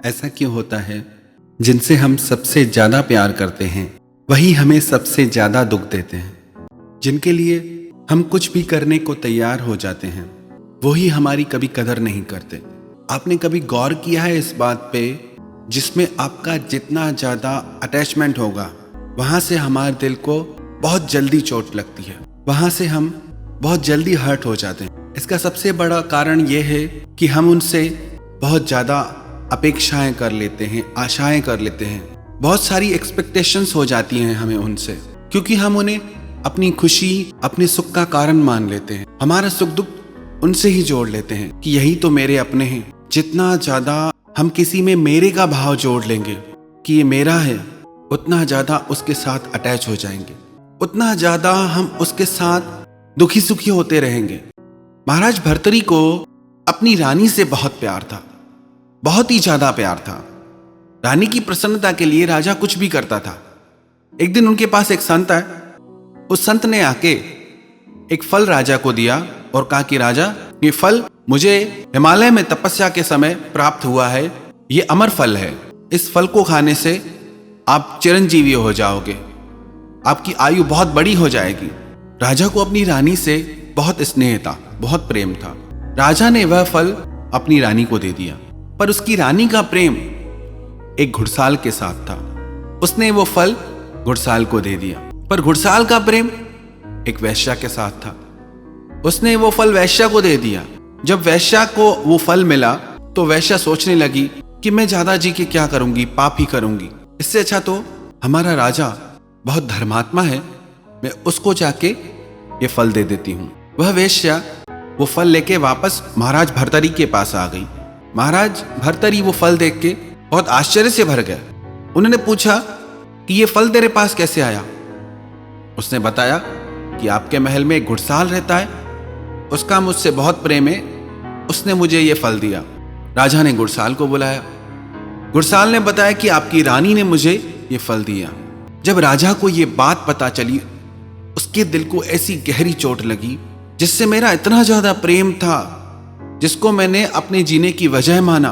ऐसा क्यों होता है? जिनसे हम सबसे ज्यादा प्यार करते हैं वही हमें सबसे ज्यादा दुख देते हैं। जिनके लिए हम कुछ भी करने को तैयार हो जाते हैं वही हमारी कभी कदर नहीं करते। आपने कभी गौर किया है इस बात पे, जिसमें आपका जितना ज्यादा अटैचमेंट होगा वहां से हमारे दिल को बहुत जल्दी चोट लगती है, वहां से हम बहुत जल्दी हर्ट हो जाते हैं। इसका सबसे बड़ा कारण यह है कि हम उनसे बहुत ज्यादा अपेक्षाएं कर लेते हैं, आशाएं कर लेते हैं, बहुत सारी एक्सपेक्टेशंस हो जाती हैं हमें उनसे, क्योंकि हम उन्हें अपनी खुशी, अपने सुख का कारण मान लेते हैं। हमारा सुख दुख उनसे ही जोड़ लेते हैं कि यही तो मेरे अपने हैं। जितना ज्यादा हम किसी में मेरे का भाव जोड़ लेंगे कि ये मेरा है, उतना ज्यादा उसके साथ अटैच हो जाएंगे, उतना ज्यादा हम उसके साथ दुखी सुखी होते रहेंगे। महाराज भर्तरी को अपनी रानी से बहुत प्यार था, बहुत ही ज्यादा प्यार था। रानी की प्रसन्नता के लिए राजा कुछ भी करता था। एक दिन उनके पास एक संत है, उस संत ने आके एक फल राजा को दिया और कहा कि राजा, ये फल मुझे हिमालय में तपस्या के समय प्राप्त हुआ है, ये अमर फल है, इस फल को खाने से आप चिरंजीवी हो जाओगे, आपकी आयु बहुत बड़ी हो जाएगी। राजा को अपनी रानी से बहुत स्नेह था, बहुत प्रेम था। राजा ने वह फल अपनी रानी को दे दिया, पर उसकी रानी का प्रेम एक घुड़साल के साथ था। उसने वो फल घुड़साल को दे दिया, पर घुड़साल का प्रेम एक वैश्या के साथ था। उसने वो फल वैश्या को दे दिया। जब वैश्या को वो फल मिला तो वैश्या सोचने लगी कि मैं ज्यादा जी के क्या करूंगी, पाप ही करूंगी, इससे अच्छा तो हमारा राजा बहुत धर्मात्मा है, मैं उसको जाके ये फल दे देती हूँ। वह वैश्या वो फल लेके वापस महाराज भर्तरी के पास आ गई। महाराज भर्तरी वो फल देख के बहुत आश्चर्य से भर गए। उन्होंने पूछा कि ये फल तेरे पास कैसे आया? उसने बताया कि आपके महल में एक घुड़साल रहता है, उसका मुझसे बहुत प्रेम है, उसने मुझे ये फल दिया। राजा ने घुड़साल को बुलाया। घुड़साल ने बताया कि आपकी रानी ने मुझे ये फल दिया। जब राजा को ये बात पता चली, उसके दिल को ऐसी गहरी चोट लगी, जिससे मेरा इतना ज्यादा प्रेम था, जिसको मैंने अपने जीने की वजह माना,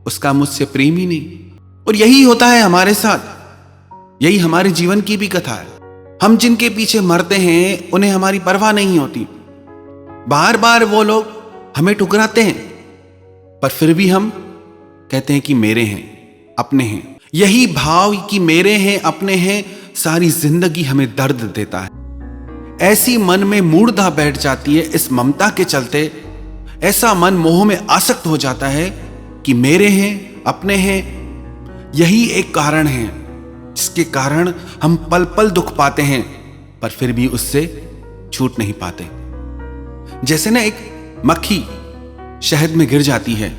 उसका मुझसे प्रेम ही नहीं। और यही होता है हमारे साथ, यही हमारे जीवन की भी कथा है। हम जिनके पीछे मरते हैं उन्हें हमारी परवाह नहीं होती। बार बार वो लोग हमें ठुकराते हैं, पर फिर भी हम कहते हैं कि मेरे हैं, अपने हैं। यही भाव कि मेरे हैं, अपने हैं, सारी जिंदगी हमें दर्द देता है। ऐसी मन में मूढ़ता बैठ जाती है इस ममता के चलते। ऐसा मन मोह में आसक्त हो जाता है कि मेरे हैं, अपने हैं। यही एक कारण है जिसके कारण हम पल पल दुख पाते हैं, पर फिर भी उससे छूट नहीं पाते। जैसे ना एक मक्खी शहद में गिर जाती है,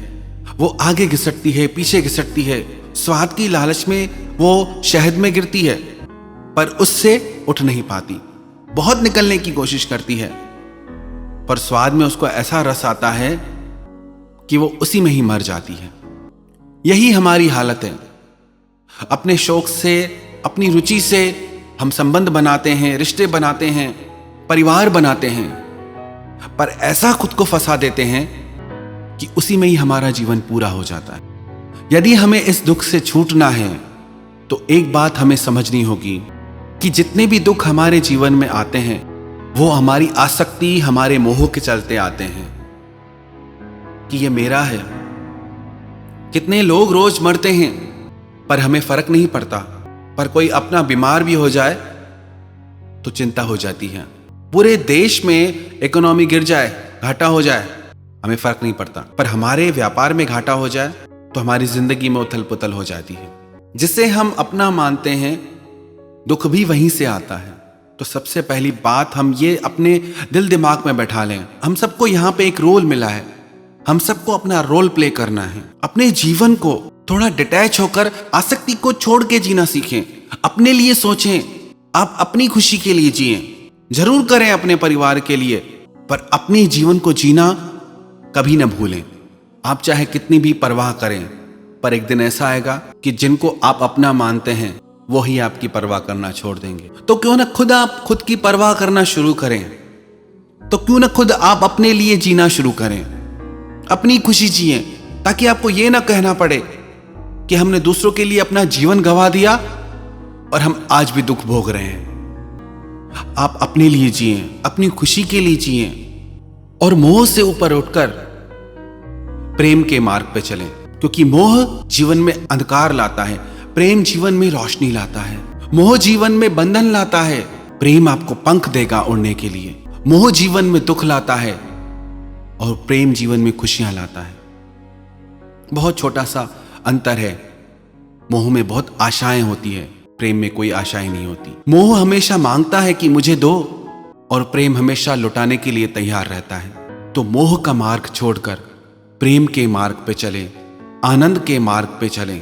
वो आगे घिसटती है, पीछे घिसटती है, स्वाद की लालच में वो शहद में गिरती है, पर उससे उठ नहीं पाती। बहुत निकलने की कोशिश करती है, पर स्वाद में उसको ऐसा रस आता है कि वो उसी में ही मर जाती है। यही हमारी हालत है। अपने शौक से, अपनी रुचि से हम संबंध बनाते हैं, रिश्ते बनाते हैं, परिवार बनाते हैं, पर ऐसा खुद को फंसा देते हैं कि उसी में ही हमारा जीवन पूरा हो जाता है। यदि हमें इस दुख से छूटना है तो एक बात हमें समझनी होगी कि जितने भी दुख हमारे जीवन में आते हैं वो हमारी आसक्ति, हमारे मोह के चलते आते हैं कि ये मेरा है। कितने लोग रोज मरते हैं पर हमें फर्क नहीं पड़ता, पर कोई अपना बीमार भी हो जाए तो चिंता हो जाती है। पूरे देश में इकोनॉमी गिर जाए, घाटा हो जाए, हमें फर्क नहीं पड़ता, पर हमारे व्यापार में घाटा हो जाए तो हमारी जिंदगी में उथल पुथल हो जाती है। जिसे हम अपना मानते हैं दुख भी वहीं से आता है। तो सबसे पहली बात हम ये अपने दिल दिमाग में बैठा लें, हम सबको यहाँ पे एक रोल मिला है, हम सबको अपना रोल प्ले करना है। अपने जीवन को थोड़ा डिटैच होकर आसक्ति को छोड़ के जीना सीखें, अपने लिए सोचें, आप अपनी खुशी के लिए जिएं, जरूर करें अपने परिवार के लिए, पर अपने जीवन को जीना कभी न भूलें। आप चाहे कितनी भी परवाह करें, पर एक दिन ऐसा आएगा कि जिनको आप अपना मानते हैं वो ही आपकी परवाह करना छोड़ देंगे। तो क्यों ना खुद आप खुद की परवाह करना शुरू करें, तो क्यों ना खुद आप अपने लिए जीना शुरू करें, अपनी खुशी जिए, ताकि आपको यह ना कहना पड़े कि हमने दूसरों के लिए अपना जीवन गंवा दिया और हम आज भी दुख भोग रहे हैं। आप अपने लिए जिए, अपनी खुशी के लिए जिए और मोह से ऊपर उठकर प्रेम के मार्ग पे चलें, क्योंकि मोह जीवन में अंधकार लाता है, प्रेम जीवन में रोशनी लाता है। मोह जीवन में बंधन लाता है, प्रेम आपको पंख देगा उड़ने के लिए। मोह जीवन में दुख लाता है और प्रेम जीवन में खुशियां लाता है। बहुत छोटा सा अंतर है। मोह में बहुत आशाएं होती है, प्रेम में कोई आशाएं नहीं होती। मोह हमेशा मांगता है कि मुझे दो, और प्रेम हमेशा लुटाने के लिए तैयार रहता है। तो मोह का मार्ग छोड़कर प्रेम के मार्ग पे चलें, आनंद के मार्ग पे चलें।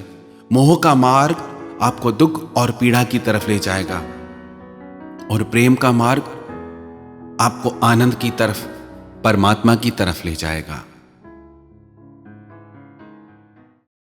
मोह का मार्ग आपको दुख और पीड़ा की तरफ ले जाएगा और प्रेम का मार्ग आपको आनंद की तरफ, परमात्मा की तरफ ले जाएगा।